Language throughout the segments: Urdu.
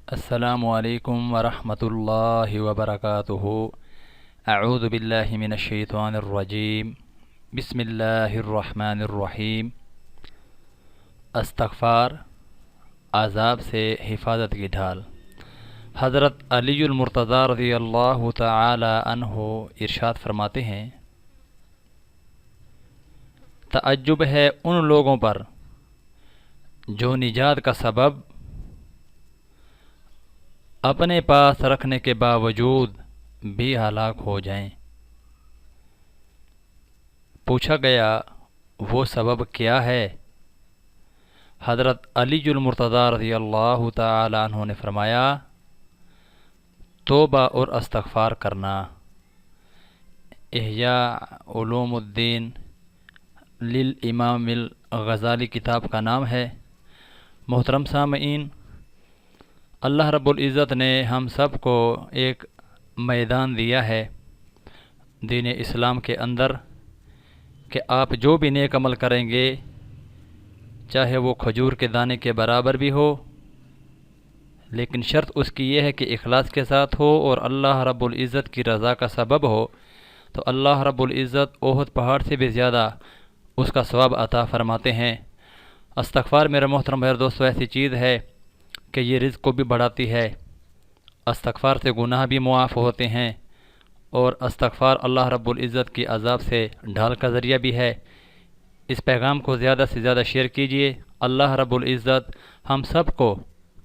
السلام علیکم ورحمۃ اللہ وبرکاتہ۔ اعوذ باللہ من الشیطان الرجیم، بسم اللہ الرحمن الرحیم۔ استغفار، عذاب سے حفاظت کی ڈھال۔ حضرت علی المرتضیٰ رضی اللہ تعالی عنہ ارشاد فرماتے ہیں، تعجب ہے ان لوگوں پر جو نجات کا سبب اپنے پاس رکھنے کے باوجود بھی ہلاک ہو جائیں۔ پوچھا گیا وہ سبب کیا ہے؟ حضرت علی المرتضیٰ رضی اللہ تعالی عنہ نے فرمایا، توبہ اور استغفار کرنا۔ احیاء علوم الدین للامام الغزالی کتاب کا نام ہے۔ محترم سامعین، اللہ رب العزت نے ہم سب کو ایک میدان دیا ہے دین اسلام کے اندر کہ آپ جو بھی نیک عمل کریں گے، چاہے وہ کھجور کے دانے کے برابر بھی ہو، لیکن شرط اس کی یہ ہے کہ اخلاص کے ساتھ ہو اور اللہ رب العزت کی رضا کا سبب ہو، تو اللہ رب العزت احد پہاڑ سے بھی زیادہ اس کا ثواب عطا فرماتے ہیں۔ استغفار میرے محترم بھائی دوستو ایسی چیز ہے کہ یہ رزق کو بھی بڑھاتی ہے۔ استغفار سے گناہ بھی معاف ہوتے ہیں، اور استغفار اللہ رب العزت کی عذاب سے ڈھال کا ذریعہ بھی ہے۔ اس پیغام کو زیادہ سے زیادہ شیئر کیجیے۔ اللہ رب العزت ہم سب کو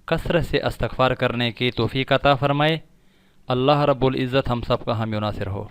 کثرت سے استغفار کرنے کی توفیق عطا فرمائے۔ اللہ رب العزت ہم سب کا حامی و ناصر ہو۔